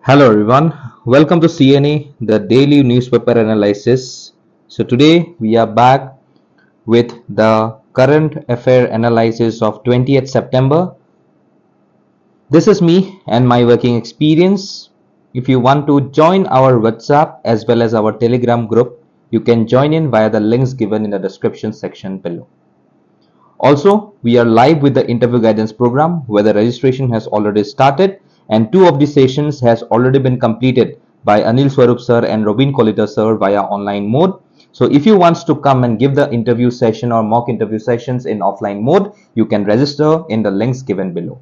Hello everyone, welcome to CNA, the daily newspaper analysis. So today we are back with the current affair analysis of 20th September. This is me and my working experience. If you want to join our WhatsApp as well as our Telegram group, you can join in via the links given in the description section below. Also, we are live with the interview guidance program where the registration has already started and two of the sessions has already been completed by Anil Swarup sir and Robin Kolita sir via online mode. So if you want to come and give the interview session or mock interview sessions in offline mode, you can register in the links given below.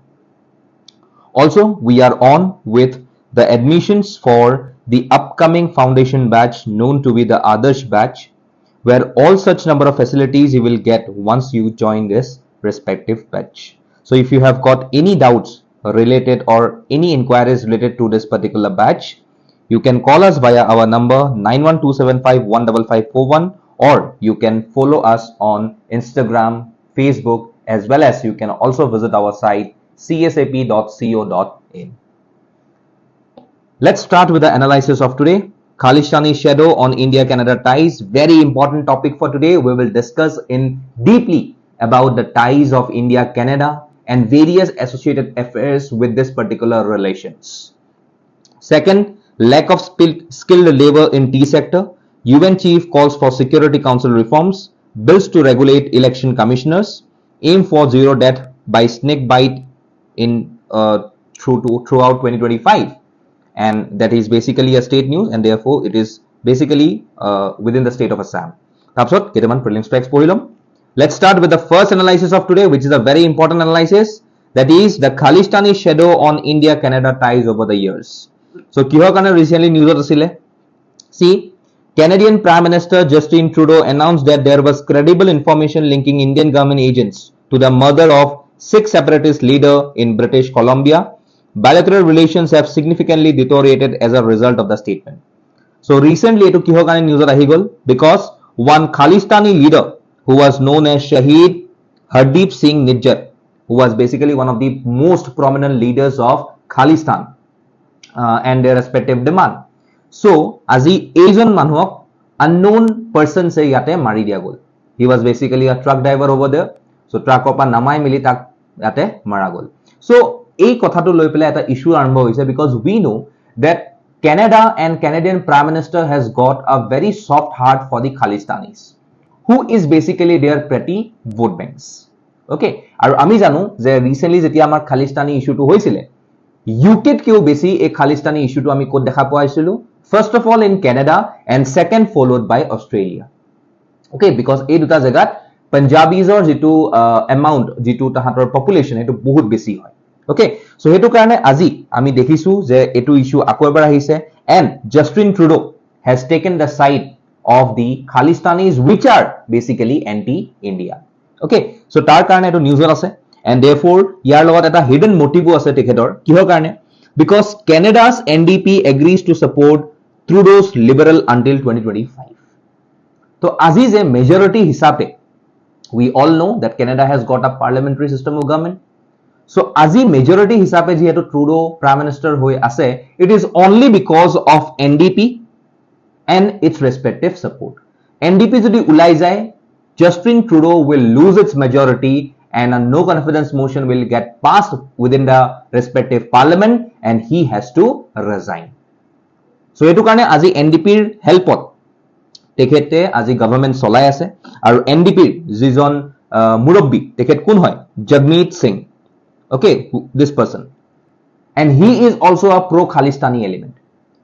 Also, we are on with the admissions for the upcoming foundation batch known to be the Adarsh batch, where all such number of facilities you will get once you join this respective batch. So if you have got any doubts related or any inquiries related to this particular batch, you can call us via our number 9127515541, or you can follow us on Instagram, Facebook, as well as you can also visit our site csap.co.in. Let's start with the analysis of today. Khalistani shadow on India-Canada ties. Very important topic for today. We will discuss in deeply about the ties of India-Canada and various associated affairs with this particular relations. Second, lack of skilled labor in tea sector. UN chief calls for Security Council reforms. Bills to regulate election commissioners. Aim for zero death by snake bite in throughout 2025. And that is basically a state news, and therefore it is basically within the state of Assam. Tapsot kedaman prelims specs pohilom. Let's start with the first analysis of today, which is a very important analysis. That is the Khalistani shadow on India-Canada ties over the years. So kihor kane recently news asile. See, Canadian Prime Minister Justin Trudeau announced that there was credible information linking Indian government agents to the murder of 6 separatist leaders in British Columbia. Bilateral relations have significantly deteriorated as a result of the statement. So recently, it kihokane news ahigol because one Khalistani leader who was known as Shahid Hardeep Singh Nijjar, who was basically one of the most prominent leaders of Khalistan and their respective demand. So, aji Asian manhuak unknown person se yate mari dia gol. He was basically a truck driver over there. So truck opa namai mili tak yate mara gol. So এই কথাটো লৈ পেলাই এটা issue আৰম্ভ হৈছে because we know that Canada and Canadian Prime Minister has got a very soft heart for the Khalistanis, who is basically their petty vote banks. Okay, আৰু আমি জানো যে ৰিসেন্টলি যেতিয়া আমাৰ খালিস্তানী ইস্যুটো হৈছিল ইউকেত কেও বেছি এই খালিস্তানী ইস্যুটো আমি ক'ত দেখা পাইছিলো first of all in Canada and second followed by Australia. Okay, because এই দুটা জায়গাত পাঞ্জাবিজৰ যেটো এমাউন্ট যেটো তাহাতৰ পপুলেশন এটো বহুত বেছি হয়. Okay, so hetu karone aji ami dekhisu je etu issue ako ebar ahise and Justin Trudeau has taken the side of the Khalistanis which are basically anti-India. Okay, so tar karone etu news ase and therefore yar logot eta hidden motive ase tekhedor kihor karone because Canada's NDP agrees to support Trudeau's liberal until 2025. So aji je majority hisabe we all know that Canada has got a parliamentary system of government. So আজি majority হিসাবে যেহেতু Trudeau Prime Minister হয়ে আছে, it is only because of NDP and its respective support. NDP যদি উলাই যায়, Justin Trudeau will lose its majority and a no confidence motion will get passed within the respective parliament and he has to resign. So এটো কাৰণে আজি NDP ৰ হেল্পত তেখেতে আজি government চলাই আছে আৰু NDP ৰ যিজন মুৰব্বী তেখেত কোন হয় Jagmeet Singh. Okay, this person, and he is also a pro-Khalistani element.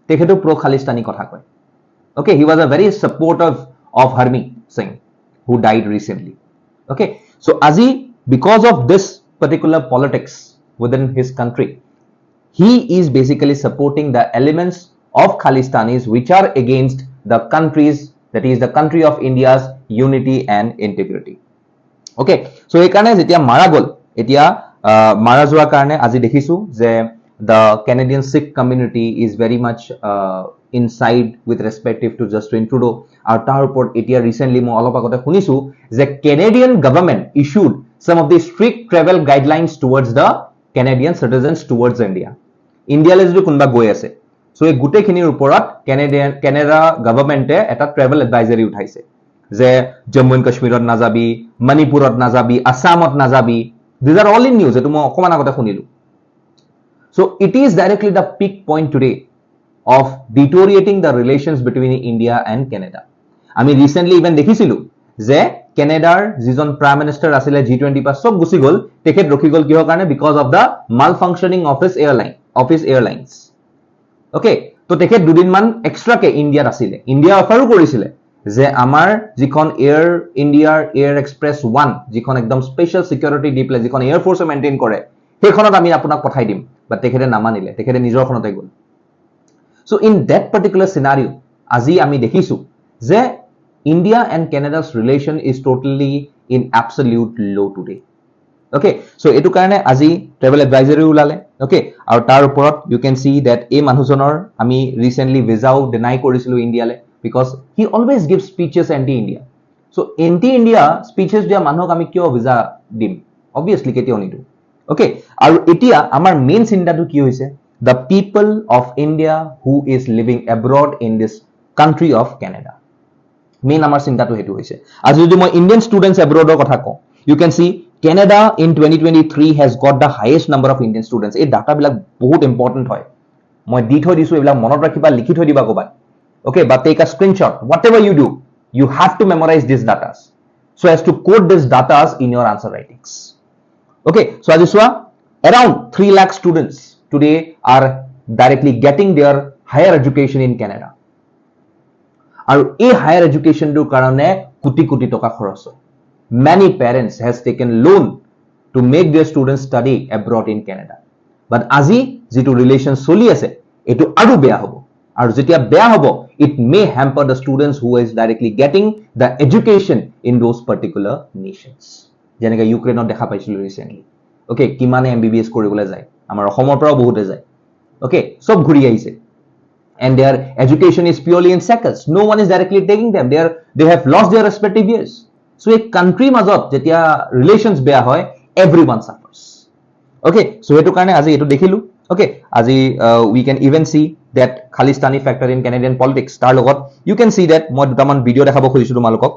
Tekheto pro-Khalistani kotha koy. Okay, he was a very supportive of Harmeet Singh, who died recently. Okay, so aji because of this particular politics within his country, he is basically supporting the elements of Khalistanis which are against the countries, that is the country of India's unity and integrity. Okay, so ekane jetia mara gol etia মাৰা যোৱা কাৰণে আজি দেখিছো যে the Canadian Sikh community is very much inside with respective to Justin Trudeau আৰু তাৰ ওপৰত এতিয়া ৰিসেন্টলি মই অলপ আগতে শুনিছো যে Canadian government issued some of the strict travel guidelines towards the Canadian citizens towards India. India লৈ যদি কোনবা গৈ আছে সো এই গোটেইখিনিৰ ওপৰত কেনেডা গভৰ্ণমেণ্টে এটা ট্ৰেভেল এডভাইজাৰী উঠাইছে যে জম্মু এণ্ড কাশ্মীৰত নাযাবি, মণিপুৰত নাযাবি, আসামত নাযাবি. These are all in news. এটো মই অকমান আগতে শুনিলো. So it is directly the peak point today of deteriorating the relations between India and Canada. আমি রিসেন্টলি ইভেন দেখিছিলো যে কেনেডাৰ যিজন প্ৰাইম মিনিষ্টাৰ আছিলে G20 পা সব গুচি গল, তেখেত ৰখি গল কিহৰ কাৰণে? Because of the malfunctioning of his airlines. Okay, তো তেখেত দুদিনমান এক্সট্ৰাকে ইণ্ডিয়াত আছিলে. ইণ্ডিয়া অফাৰো কৰিছিলে যে আমাৰ যিখন ইণ্ডিয়াৰ এয়াৰ এক্সপ্ৰেছ 1 যিখন একদম স্পেচিয়েল সিকিউৰিটি দি পেলাই যিখন এয়াৰ ফৰ্ছে মেইনটেইন কৰে, সেইখনত আমি আপোনাক পঠাই দিম. বাট তেখেতে নামানিলে, তেখেতে নিজৰখনতে গল. সো ইন দ্যাট পাৰ্টিকুলাৰ সিনাৰিও আজি আমি দেখিছো যে India and Canada's relation is totally in absolute low today. Okay, so etu karone aji travel advisory ulale. Okay, aru tar oporot you can see that a manujonor ami recently visa deny korisilu India le because he always gives speeches anti India. So anti India speeches dia manhok ami kyo visa dim? Obviously ketio nidu. Okay, aru etia amar main cinta tu ki hoise? The people of India who is living abroad in this country of Canada. Main amar চিন্তা তো হেতু হৈছে. আজি যদি মই Indian students abroadৰ কথা কওঁ, you can see Canada in 2023 has got the highest number of Indian students. এই ডাটা বিলাক বহুত ইম্পৰ্টেন্ট হয়. মই দি থৈ দিছো, এইবিলাক মনত ৰাখিবা, লিখি থৈ দিবা ক'বাত. Okay, but take a screenshot. Whatever you do, you have to memorize these data so as to code these data in your answer writings. Okay, so আজি চোৱা, around 3 lakh students today are directly getting their higher education in Canada. আৰু এই higher এডুকেশ্যনটোৰ কাৰণে কোটি কোটি টকা খৰচ হয়. Many parents has taken loan to make their students study abroad in Canada. But আজি যেটো ৰিলেশন চলি আছে এটো আৰু বেয়া হ'ব. আৰু যেতিয়া বেয়া হ'ব, it may hamper the students who is directly getting the education in those particular nations. যেনেকৈ ইউক্ৰেইনত দেখা পাইছিলো ৰিসেন্টলি. ওকে, কিমানে MBBS কৰিবলৈ যায়, আমাৰ অসমৰ পৰাও বহুতে যায়. ওকে, সব ঘূৰি আহিছে. And their education is purely in seconds. No one is directly taking them. They have lost their respective years. So a country mazot jetia relations beya hoy, everyone suffers. Okay, so etu karone aji etu dekhilu. Okay, aji we can even see that Khalistani factor in Canadian politics. Tar logot you can see that moi dutaman video dekhabo kholisu tumalokok.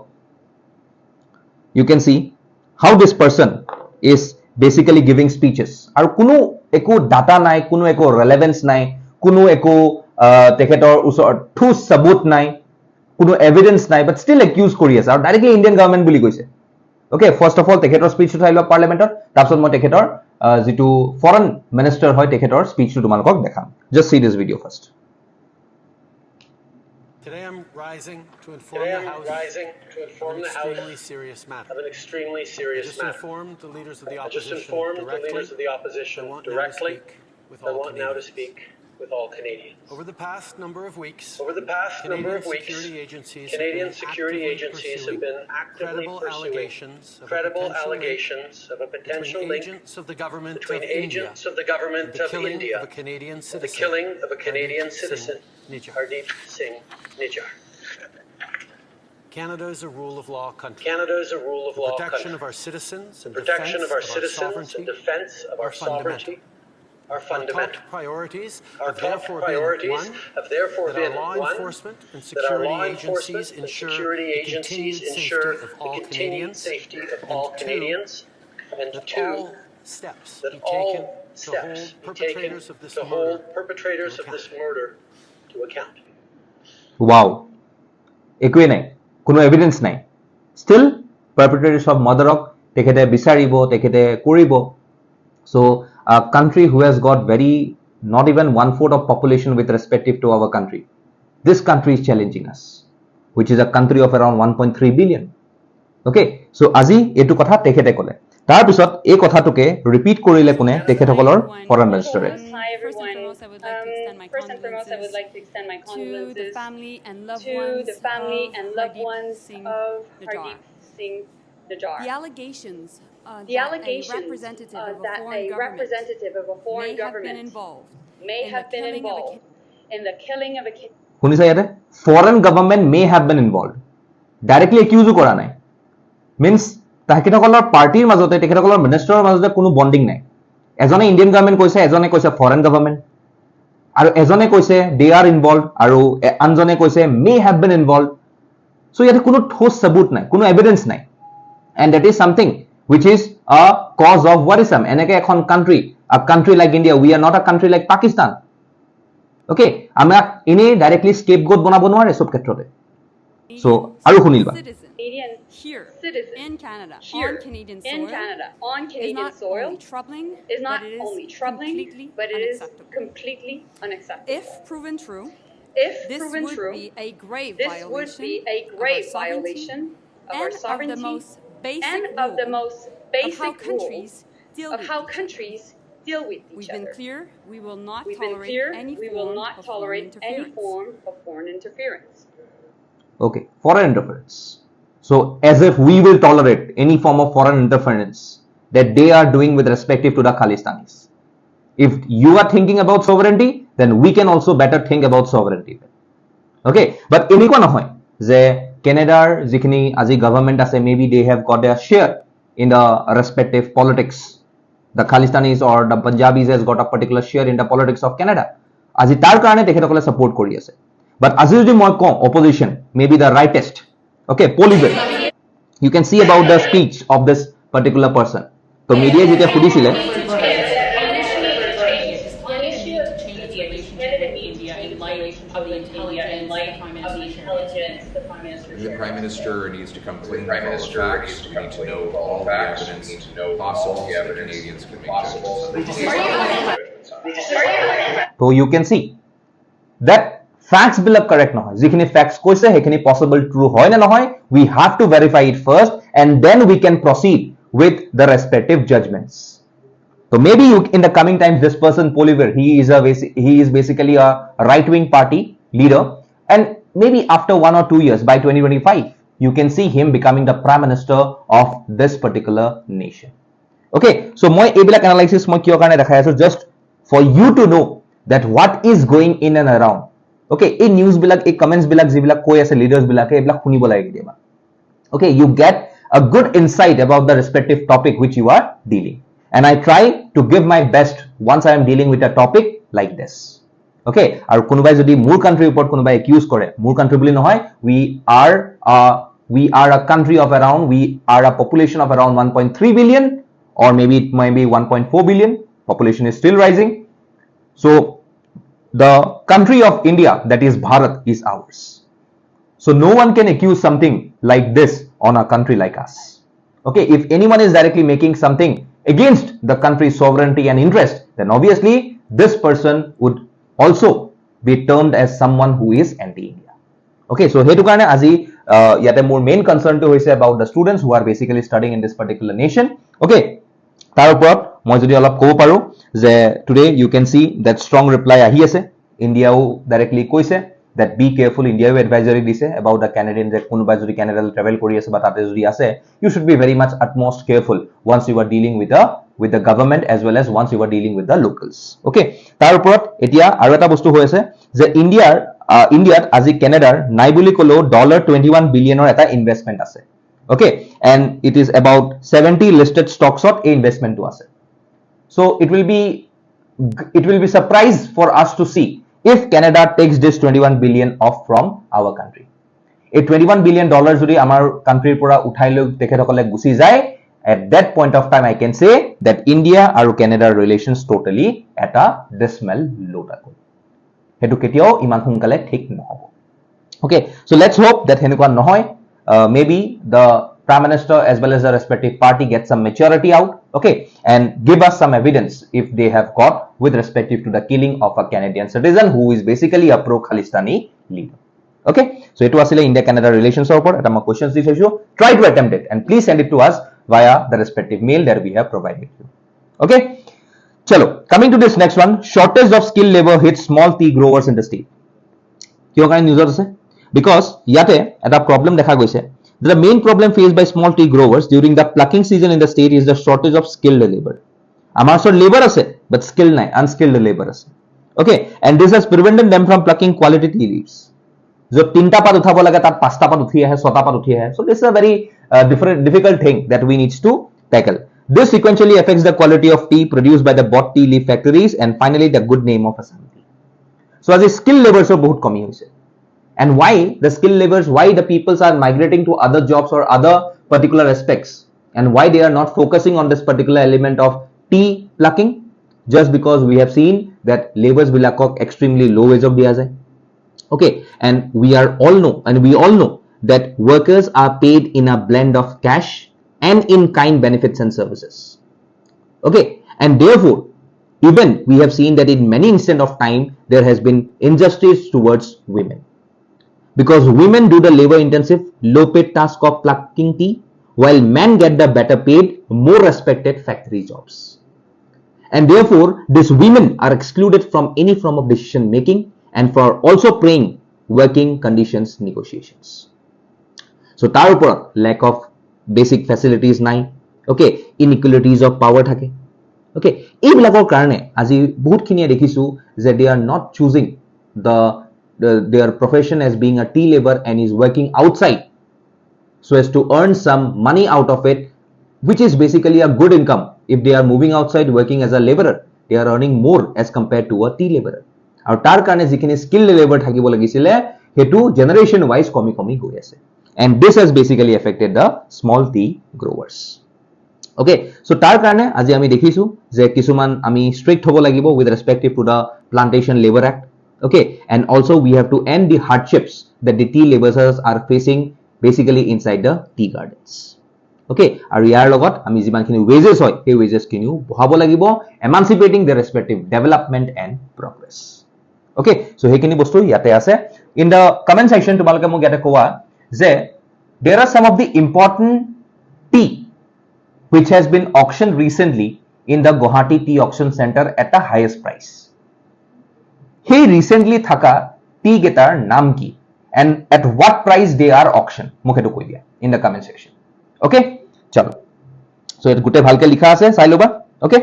You can see how this person is basically giving speeches. Aru kuno eko data nai, kuno eko relevance nai, kuno eko তেখেতৰ ওচৰত ঠোস সবুত নাই, কোনো evidence নাই, but still accused কৰি আছে আৰু directly Indian government বুলি কৈছে. ওকে, first of all তেখেতৰ স্পীচ উঠাই লোৱা পাৰ্লিয়ামেণ্টত, তাৰপিছত মই তেখেতৰ যিটো ফৰেন মিনিষ্টাৰ হয় তেখেতৰ স্পীচটো তোমালোকক দেখাম. জাষ্ট সি দিছ ভিডিঅ' first. Today I'm rising to inform the House of an extremely serious matter. I just informed the leaders of the opposition directly. I want now to speak with all Canadians. Over the past number of weeks, Canadian security agencies have been actively pursuing credible allegations of a potential link between agents of the government of India and the killing of a Canadian citizen, Hardeep Singh Nijjar. Canada is a rule of law country. The protection of our citizens and defense of our sovereignty are fundamental. Our top priorities have therefore been law enforcement and that our law security enforcement agencies and security agencies ensure the continued safety of all Canadians, and two, all steps that be all taken steps to be taken to hold perpetrators of this murder to account. Wow, একোৱে নাই, কোনো evidence নাই, steel পাৰ্পিট্ৰেটৰ্ছ of মাৰ্ডাৰক তেখেতে বিচাৰিব, তেখেতে কৰিব. So a country who has got not even 1/4 of population with respective to our country, this country is challenging us, which is a country of around 1.3 billion. Okay, so আজি etu kotha tekhete kole, tar pisot ei kotha toke repeat korile kone tekhethokolor foreign minister. Hi everyone. First and foremost, I would like to extend my condolences to the family and loved ones of Hardeep Singh Nijjar. The allegations The allegations that a representative of a foreign government may have been involved in the killing of a শুনিছা ইয়াতে, foreign government may have been involved, directly accuse কৰা নাই, means তেখেতসকলৰ পাৰ্টিৰ মাজতে, তেখেতসকলৰ মিনিষ্টাৰৰ মাজতে কোনো বন্ডিং নাই. এজনে ইণ্ডিয়ান গভৰ্ণমেণ্ট কৈছে, এজনে কৈছে ফৰেন গভৰ্ণমেণ্ট. আৰু এজনে কৈছে দে আৰ ইনভলভ আৰু আনজনে কৈছে মে হেভ বিন ইনভলভ সো ইয়াতে কোনো ঠোস সবুত নাই কোনো এভিডেন্স নাই and that is something which is a cause of worrisome eneke ekhon country like India we are not a country like Pakistan okay amra ine directly scapegoat banabo nware sob khetrote so aru khunil ba Canadian here citizen in Canada here on Canadian in soil Canada on is Canadian not soil only troubling is not but it is only troubling completely but it is unacceptable. completely unacceptable. If proven true, If this proven would true, be a grave this would violation be a of our grave sovereignty violation of and our sovereignty of the most basic and of the rule most of how basic countries rules deal of with how each countries deal with other. each We've been other. clear, we will not We've been tolerate clear, any we form will not of tolerate foreign any interference. form of foreign interference. okay foreign interference so as if we will tolerate any form of foreign interference that they are doing with respective to the Khalistanis if you are thinking about sovereignty then we can also better think about sovereignty okay but এনেকুৱা নহয় যে কেনেডাৰ যিখিনি আজি government আছে maybe they have got their share in the respective politics the Khalistanis or the Punjabis has got a particular share in the politics of Canada আজি তাৰ কাৰণে তেখেতসকলে support কৰি আছে but আজি যদি মই কওঁ opposition maybe the rightist okay Poliver you can see about the speech of this particular person so media যেতিয়া সুধিছিলে The Prime Minister needs to come clean with all the facts. We need to know all the evidence possible so that Canadians can make judgments. so you can see that facts black correct নহয় যিখিনি facts কৈছে সেইখিনি possible true হয় না নহয় we have to verify it first and then we can proceed with the respective judgments so maybe you, in the coming times this person Poliver he is basically a right wing party leader and maybe after 1 or 2 years by 2025 you can see him becoming the prime minister of this particular nation okay so moi ebilak analysis moi kiyo karone dekhai asu just for you to know that what is going in and around okay এই news bilak এই comments bilak jibilak koi ase leaders bilake ebilak khunibo lage diba okay you get a good insight about the respective topic which you are dealing and I try to give my best once I am dealing with a topic like this okay aru konobai jodi mur country upor konobai accuse kore mur country boli nohoy we are a country of around we are a population of around 1.3 billion or maybe it might be 1.4 billion population is still rising so the country of India that is Bharat is ours so no one can accuse something like this on a country like us okay if anyone is directly making something against the country's sovereignty and interest then obviously this person would also be termed as someone who is anti-India okay so hetu karone aji yate more main concern to hoise about the students who are basically studying in this particular nation okay tar upor moi jodi olop kobo paru je today you can see that strong reply ahi ase India directly koise that be careful India advisory dise about the Canadian je konoba jodi Canada travel kori ase ba tate jodi ase you should be very much utmost careful once you are dealing with the government as well as once you are dealing with the locals okay tar upor etia aru eta bostu hoise je Indiat আজি Canada নাই বুলি কলো $21 billion eta investment ase okay and it is about 70 listed stocks of a investment to ase so it will be surprise for us to see if Canada takes this 21 billion off from our country a $21 billion jodi amar country pura uthai loi tekhetokole gusi jay at that point of time I can say that India aru Canada relations totally eta dismal low takon hetu ketiao iman hunkale thik nohobo okay so let's hope that henukwa nohoy maybe the prime minister as well as the respective party get some maturity out okay and give us some evidence if they have got with respective to the killing of a Canadian citizen who is basically a pro Khalistani leader okay so etu asile India Canada relations opor eta ma questions di thaisu try to attempt it and please send it to us via the respective mail that we have provided you okay chalo coming to this next one shortage of skilled labor hits small tea growers in the state kiyo kane news ase because yate eta problem dekha goise the main problem faced by small tea growers during the plucking season in the state is the shortage of skilled labor amar so labor ase but skill nai unskilled labor ase okay and this has prevented them from plucking quality tea leaves jo tinta pat uthabo lage tar pasta pat uthi ahe sota pat uthi ahe so this is a very difficult thing that we needs to tackle this sequentially affects the quality of tea produced by the bought tea leaf factories and finally the good name of Assam tea So as a skill labors বহুত কমি হৈছে, and why the skill labors, why the peoples are migrating to other jobs or other particular aspects, and why they are not focusing on this particular element of tea plucking, just because we have seen that labors bilakok extremely low wage of dia jay. Okay, and we all know that workers are paid in a blend of cash and in kind benefits and services. Okay, and therefore even we have seen that in many instance of time there has been injustice towards women, because women do the labor intensive low paid task of plucking tea, while men get the better paid more respected factory jobs. And therefore these women are excluded from any form of decision making and for also playing working conditions negotiations. So tar upor lack of basic facilities nai, okay, inequalities of power thake, okay, এইবিলাকৰ কাৰণে আজি বহুত খিনিয়ে দেখিছো যে they are not choosing their profession as being a tea labor and is working outside so as to earn some money out of it, which is basically a good income. If they are moving outside working as a laborer, they are earning more as compared to a tea laborer. আৰু তাৰ কাৰণে যিখিনি skill labour থাকিব লাগিছিলে হেতু generation wise কমি গৈ আছে, and this has basically affected the small tea growers. Okay, so tar karone aji ami dekhisu je kisuman ami strict hobo lagibo with respect to the Plantation Labor Act. Okay, and also we have to end the hardships that the tea laborers are facing basically inside the tea gardens. Okay, aru yar logot ami jiman khini wages hoy ei wages kiniu bohabo lagibo, emancipating their respective development and progress. Okay, so hekini bostu yate ase. In the comment section tumaloke mok yate kowa je there are some of the important tea which has been auctioned recently in the Guwahati Tea Auction Center at the highest price. Hey, recently thaka tea getar naam ki and at what price they are auctioned mukhe to koi dia in the comment section. Okay, chalo, so et gute bhalke likha ase sai loba. Okay,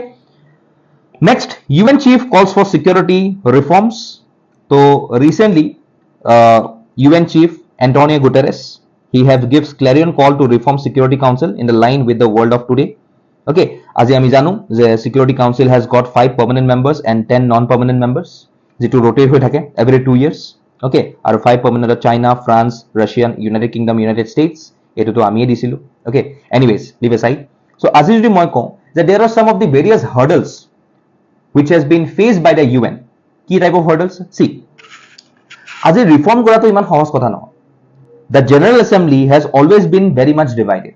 next, UN chief calls for security reforms. So recently UN chief Antonio Guterres, he have gives clarion call to reform Security Council in the line with the world of today. Okay, আজি আমি জানো যে Security Council has got 5 permanent members and 10 non-permanent members যেটো rotate হৈ থাকে every 2 years. Okay, আৰু 5 permanent China, France, Russia, United Kingdom, United States, এটো তো আমিয়ে দিছিলো. Okay, anyways, leave aside. So আজি যদি মই কওঁ that there are some of the various hurdles which has been faced by the UN. কি type of hurdles? See, আজি reform কৰাটো ইমান সহজ কথা নহয়. The General Assembly has always been very much divided.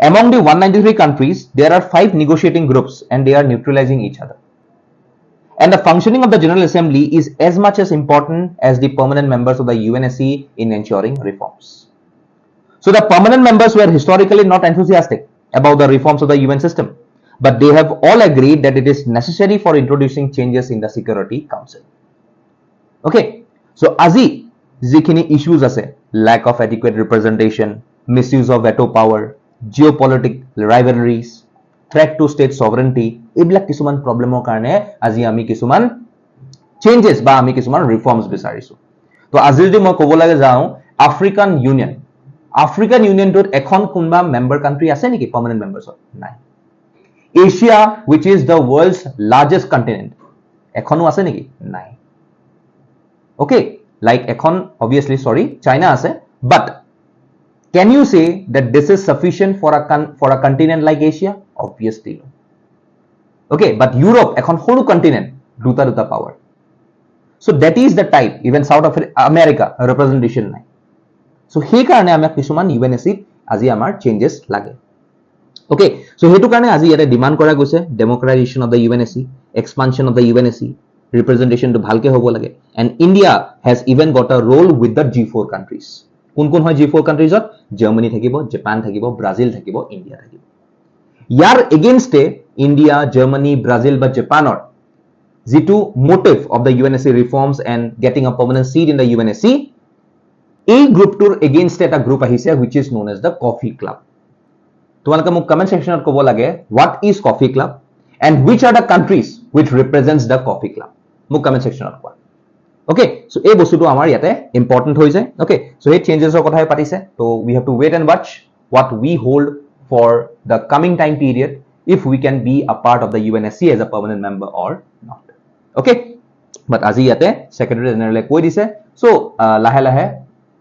Among the 193 countries, there are 5 negotiating groups and they are neutralizing each other. And the functioning of the General Assembly is as much as important as the permanent members of the UNSC in ensuring reforms. So the permanent members were historically not enthusiastic about the reforms of the UN system, but they have all agreed that it is necessary for introducing changes in the Security Council. Okay, so আজি যিখিনি issues আছে, lack of adequate representation, misuse of veto power, geopolitical rivalries, threat to state sovereignty, এইবিলাক কিছুমান প্ৰবলেমৰ কাৰণে আজি আমি কিছুমান changes বা আমি কিছুমান ৰিফৰ্মছ বিচাৰিছো. তো আজি যদি মই ক'ব লাগে যাওঁ আফ্ৰিকান ইউনিয়নটোত এখন কোনবা মেম্বাৰ কান্ট্ৰি আছে নেকি পাৰ্মানেন্ট মেম্বাৰ্ছত? নাই. Asia which is the world's largest continent, এখনো আছে নেকি? নাই. Okay, like ekhon obviously China ase, but can you say that this is sufficient for a continent like Asia? Obviously no. Okay, but Europe ekhon horu continent duta power, so that is the type. Even South America representation nai. So he karone amak kisuman UNSC aji amar changes lage. Okay, so hetu karone aji yate demand kora goise democratization of the UNSC, expansion of the UNSC, representation to bhalke hobo lage, and India has even got a role with the G4 countries. কোন হয় G4 countries? Germany থাকিব, Japan থাকিব, Brazil থাকিব, India থাকিব. ইয়াৰ এগেইনষ্টে India, Germany, Brazil বা Japanor যিটো motive of the UNSC reforms and getting a permanent seat in the UNSC, এই গ্ৰুপটোৰ এগেইনষ্টে এটা গ্ৰুপ আহিছে which is known as the Coffee Club. তোমালোকে মোক কমেন্ট সেকশনত ক'ব লাগে what is Coffee Club and which are the countries which represents the Coffee Club. মোক comment সেকশনত কোৱা. Okay, so এই বস্তুটো আমাৰ ইয়াতে ইম্পৰ্টেন্ট হৈ যায়. Okay, so এই চেঞ্জেছৰ কথাই পাতিছে. So we have to wait and watch what we hold for the coming time period if we can be a part of the UNSC as a permanent member or not. Okay, but আজি ইয়াতে secretary জেনেৰেলে কৈ দিছে so লাহে লাহে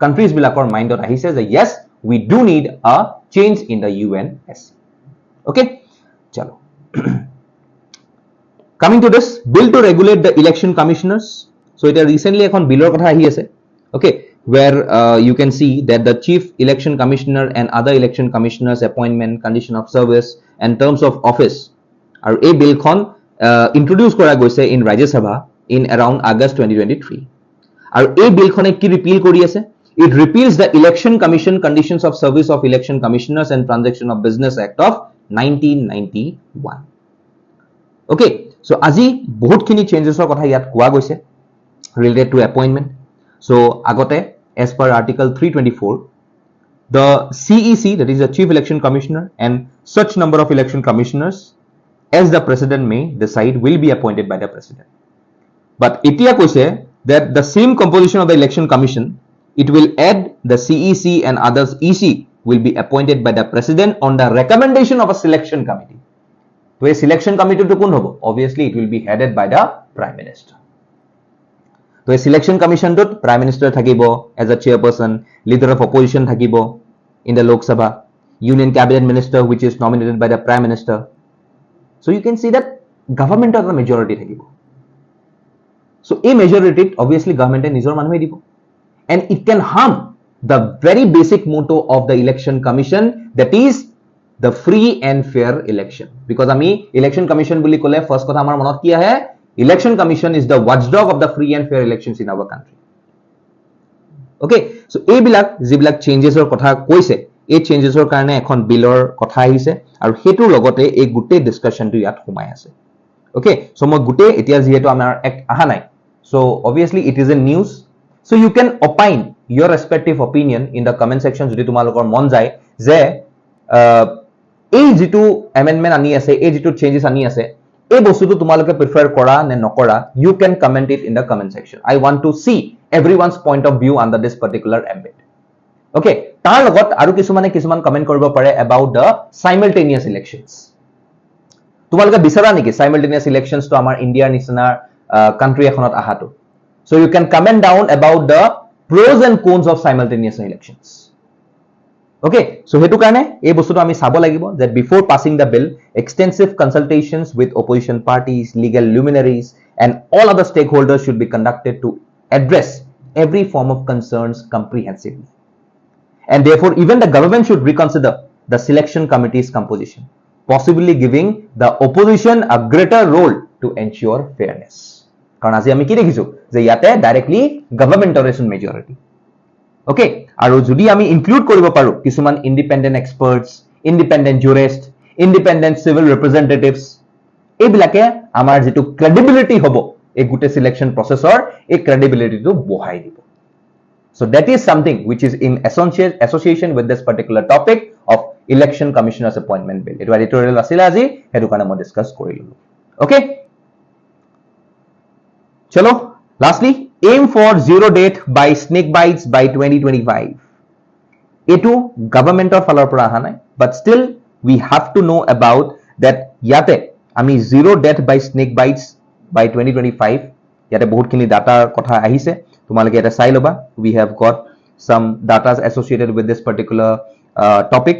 countries বিলাকৰ মাইণ্ডত আহিছে যে yes we do need a change in the UNSC okay chalo coming to this bill to regulate the election commissioners so it recently ekhon billor kotha ahi ase okay where you can see that the chief election commissioner and other election commissioners appointment condition of service and terms of office aru ei bill khon introduce kora goise in Rajya Sabha in around August 2023 aru ei bill khone ki repeal kori ase it repeals the election commission conditions of service of election commissioners and transaction of business act of 1991 okay so aji bahut khini changes or kotha yat koa goise related to appointment so agote as per article 324 the CEC that is the chief election commissioner and such number of election commissioners as the president may decide will be appointed by the president but etia koise that the same composition of the election commission it will add the CEC and others EC will be appointed by the president on the recommendation of a selection committee so a selection committee to kun hobo obviously it will be headed by the prime minister so a selection commission dot prime minister thakibo as a chairperson leader of opposition thakibo in the Lok Sabha union cabinet minister which is nominated by the prime minister so you can see that government of the majority thakibo so a majority obviously government e nijor manhoi dibo and it can harm the very basic motto of the election commission that is the free and fair election because ami election commission boli kole first kotha amar monot ki ahe election commission is the watchdog of the free and fair elections in our country okay so ei bilak jibilak changes or kotha koise ei changes or karone ekhon billor kotha ahise aru hetur logote ei gute discussion tu yat humai ase okay so moi gute etia jehetu amar act aha nai so obviously it is a news so you can opine your respective opinion in the comment section jodi tumalokor mon jay je ei jitu amendment ani ase ei jitu changes ani ase ei bostu tu tumaloke prefer kora ne nokora you can comment it in the comment section I want to see everyone's point of view under this particular ambit okay tar logot aru kisuman comment koribo pare about the simultaneous elections tumaloke bisara niki simultaneous elections to amar India nisna country ekhonot ahatu so you can comment down about the pros and cons of simultaneous elections okay so hetu karone ei bostu to ami sabo lagibo that before passing the bill extensive consultations with opposition parties legal luminaries and all other stakeholders should be conducted to address every form of concerns comprehensively and therefore even the government should reconsider the selection committee's composition possibly giving the opposition a greater role to ensure fairness karon aji ami ki dekhisu je yate directly government oration majority okay aru jodi ami include koribo paru kisuman independent experts independent jurist independent civil representatives ei bilake amar jitu credibility hobo ei gute selection processor ei credibility tu bohai dibo so that is something which is in association with this particular topic of election commissioners appointment bill etu editorial asila aji hetu kana mo discuss korilu okay chalo lastly aim for zero death by snake bites by 2025 etu government or falor pora aha nai but still we have to know about that yate ami zero death by snake bites by 2025 yate bahut khini data kotha ahise tumaloke eta sai loba we have got some data associated with this particular topic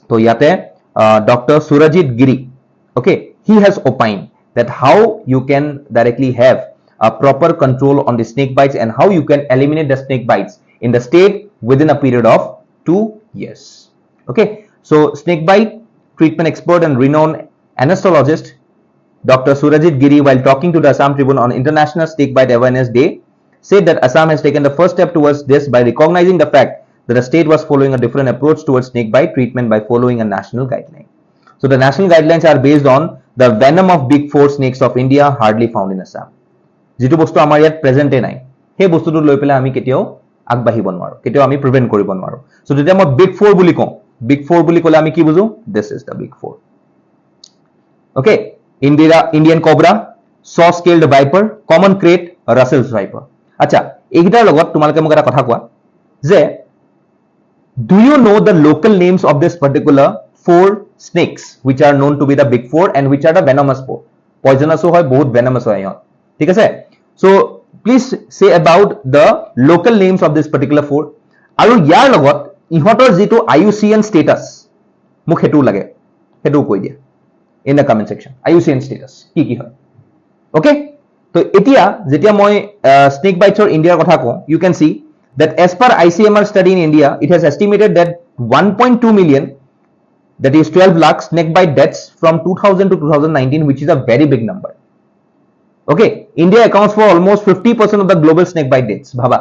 to yate Dr. Surajit Giri okay he has opined that how you can directly have a proper control on the snake bites and how you can eliminate the snake bites in the state within a period of 2 years okay so snake bite treatment expert and renowned anesthesiologist Dr. Surajit Giri while talking to the Assam Tribune on International Snake Bite Awareness Day said that Assam has taken the first step towards this by recognizing the fact that the state was following a different approach towards snake bite treatment by following a national guideline so the national guidelines are based on the venom of big four snakes of India hardly found in Assam जितु बस्तु आमार यात प्रेजेंटे नाइ हे बस्तुটো লৈ পেলে আমি কেতিয়াও আগবাঢ়িব নোৱাৰো কেতিয়াও আমি প্ৰিভেন্ট কৰিব নোৱাৰো সো যেতিয়া মই বিগ 4 বুলি কলে আমি কি বুজো this is the big 4 okay Indian cobra saw scaled viper common krait Russell's viper আচ্ছা এইগিটাৰ লগত তোমালকে মোক এটা কথা কোৱা যে do you know the local names of this particular four snakes which are known to be the big 4 and which are the venomous 4 poisonous হয় বহুত venomous হয় ইহত ঠিক আছে So please say about the local names of this particular four. আৰু ইয়াৰ লগত ইহঁতৰ যিটো IUCN status মোক হেতু লাগে হেতু কৈ দিয়া in the comment section. IUCN status কি হয় okay তো এতিয়া যেতিয়া মই snake bites or India কথা কওঁ you can see that as per ICMR study in India it has estimated that 1.2 million, that is 12 lakh snake bite deaths from 2000 to 2019, which is a very big number. Okay, India accounts for almost 50% of the global snake bite deaths. Bhaba.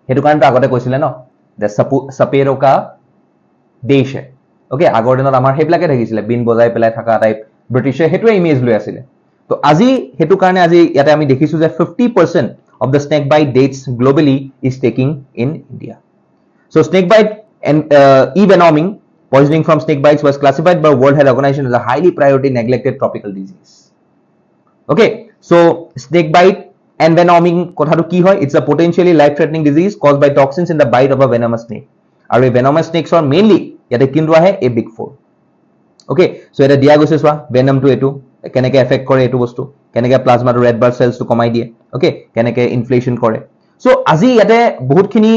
हेतु कारण तो आगते কৈছিলে ন যে সাপেৰো কা দেশ है. Okay, আগৰ দিনত আমাৰ হেবিলাকে থাকিছিলে বিন বজাই পেলাই থকা টাইপ ব্ৰিটিছে হেতুৱে ইমেজ লৈ আছিল. তো আজি হেতু কাৰণে আজি ইয়াতে আমি দেখিছো যে 50% of the snake bite deaths globally is taking in India. So snake bite and envenoming, poisoning from snake bites, was classified by World Health Organization as a highly priority neglected tropical disease. Okay, so snake bite envenoming kotharu ki hoy, it's a potentially life threatening disease caused by toxins in the bite of a venomous snake. Aru venomous snakes are mainly yate kindu ahe a big four. Okay, so eta dia goise swa venom to etu keneke affect kore etu bostu keneke plasma to red blood cells to komai die. Okay, keneke inflation kore. So আজি ইয়াতে বহুতখিনি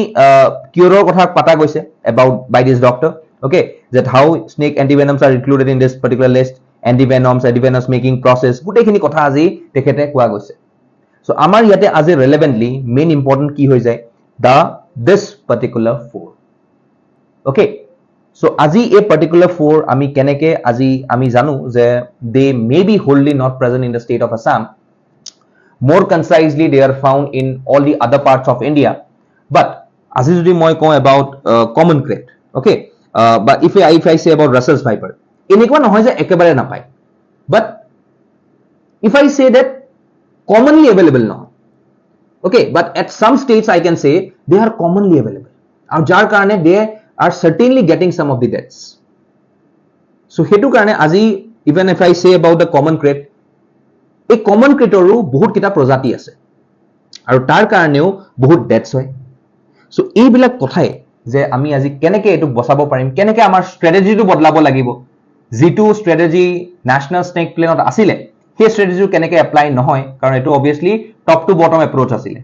কিউৰৰ কথা পাতা গৈছে about by this doctor. Okay, that how snake antivenoms are included in this particular list, antivenoms making process, গোটেইখিনি কথা আজি তেখেতে কোৱা গৈছে. So আমাৰ ইয়াতে আজি relevantly main important কি হৈ যায় this particular four. Okay, so আজি a particular four আমি কেনেকে আজি আমি জানো যে they may be wholly not present in the state of Assam. More concisely they are found in all the other parts of India, but আজি যদি মই কওঁ about common crate, okay, but if I say about Russell's viper এনেকুৱা নহয় যে একেবাৰে নাপায়, but if I say that commonly available নহয়, okay, but at some states I can say they are commonly available আৰু যাৰ কাৰণে they are certainly getting some of the deaths. So হেতু কাৰণে আজি even if I say about the common crate, এই common ক্ৰেটৰো বহুত কিটা প্ৰজাতি আছে আৰু তাৰ কাৰণেও বহুত ডেথছ হয়. সো এইবিলাক কথাই যে আমি আজি কেনেকে এটো বচাব পাৰিম, কেনেকে আমাৰ ষ্ট্ৰেটেজিটো বদলাব লাগিব, যিটো ষ্ট্ৰেটেজি ন্যাশনাল স্নেক প্লেনত আছিলে সেই ষ্ট্ৰেটেজিটো কেনেকে এপ্লাই নহয়, কাৰণ এটো obviously top to bottom approach আছিলে.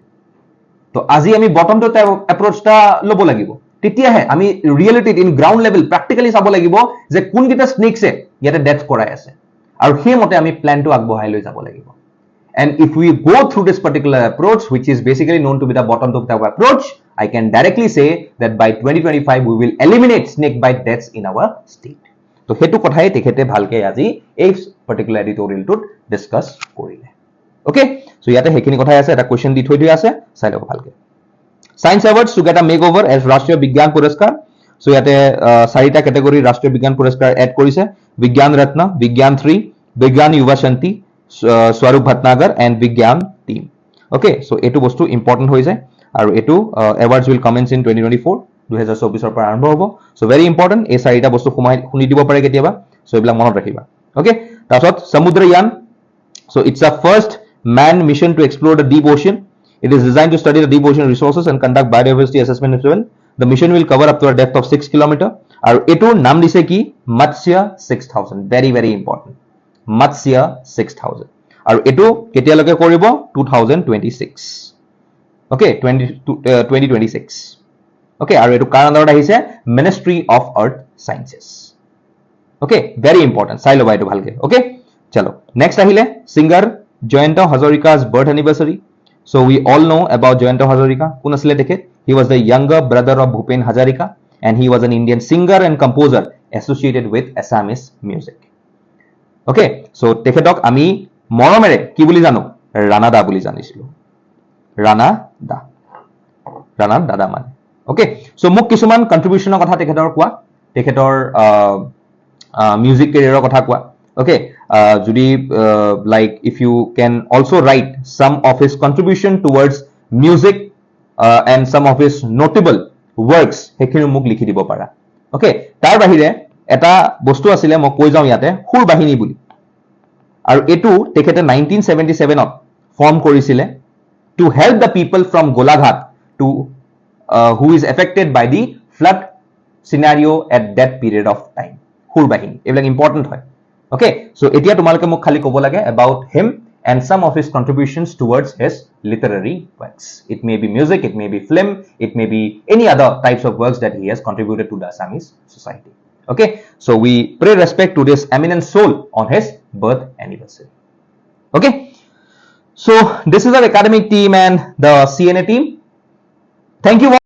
তো আজি আমি বটম টু এপ্ৰোচটা লব লাগিব, তেতিয়াহে আমি ৰিয়েলিটিত ইন গ্ৰাউন্ড লেভেল প্ৰ্যাকটিক্যালি চাব লাগিব যে কোনকিটা স্নেকছে ইয়াতে ডেথ কৰাই আছে আৰু সেই মতে আমি প্ল্যানটো আগবঢ়াই লৈ যাব লাগিব. And if we go through this particular approach, which is basically known to be the bottom to top approach, I can directly say that by 2025 we will eliminate snake bite deaths in our state. So hetu kothai tekhete bhalke aji ei particular editorial to discuss korile. Okay, so yate hekhini kothai ase eta question di thoi dia ase sai lobo bhalke. Science awards to get a makeover as Rashtriya Vigyan Puraskar. So yate sarita category Rashtriya Vigyan Puraskar add korise: Vigyan Ratna, Vigyan 3, Vigyan Yuva Shanti, Swarup Bhatnagar and Vigyan team. Okay, so etu bostu important hoi jay aru etu awards will commence in 2024 2024 or পৰা আৰম্ভ হ'ব. So very important এই চাৰিটা বস্তু শুনি দিব পাৰে কেতিয়াবা, so এইবিলাক মনত ৰাখিবা. Okay, তাৰপিছত Samudrayan. So it's a first manned mission to explore the deep ocean. It is designed to study the deep ocean resources and conduct biodiversity assessment as well. The mission will cover up to a depth of 6 km. আৰু এটো নাম দিছে কি Matsya 6000. Very very important. Matsya 6000 আৰু এটো কেতিয়ালৈকে কৰিব 2026. Okay, 2026. Okay, আৰু এটো কাৰ আন্ডাৰত আহিছে Ministry of Earth Sciences. Okay, very important. চাই লবা এটো ভালকে. Okay, চলো next আহিলে singer Jayanta Hazarika's birth anniversary. So we all know about Jayanta Hazarika. কোন আছিল তেখেত? He was the younger brother of Bhupen Hazarika and he was an Indian singer and composer associated with Assamese music. Okay, so তেখেতক আমি মৰমেৰে কি বুলি জানো? ৰাণা দা বুলি জানিছিলো. ৰাণা দাদা মানে. Okay, so মোক কিছুমান কন্ট্ৰিবিউশনৰ কথা তেখেতৰ কোৱা, তেখেতৰ মিউজিক কেৰিয়াৰৰ কথা কোৱা. Okay, যদি like if you can also write some of his contribution towards music and some of his notable works হেখিনি মোক লিখি দিব পাৰা. Okay, তাৰ বাহিৰে এটা বস্তু আছিলে মই কৈ যাওঁ ইয়াতে সুৰ বাহিনী বুলি, আৰু এটো তেখেতে 1977 ত ফৰ্ম কৰিছিলে to help the people from Golaghat to who is affected by the flood scenario at that period of time. সুৰ বাহিনী এইবিলাক ইম্পৰ্টেন্ট হয়. Okay, so এতিয়া তোমালোকে মোক খালি ক'ব লাগে about him and some of his contributions towards his literary works. It may be music, it may be film, it may be any other types of works that he has contributed to the Assamese society. Okay, so we pay respect to this eminent soul on his birth anniversary. Okay, so this is our academic team and the CNA team. Thank you all.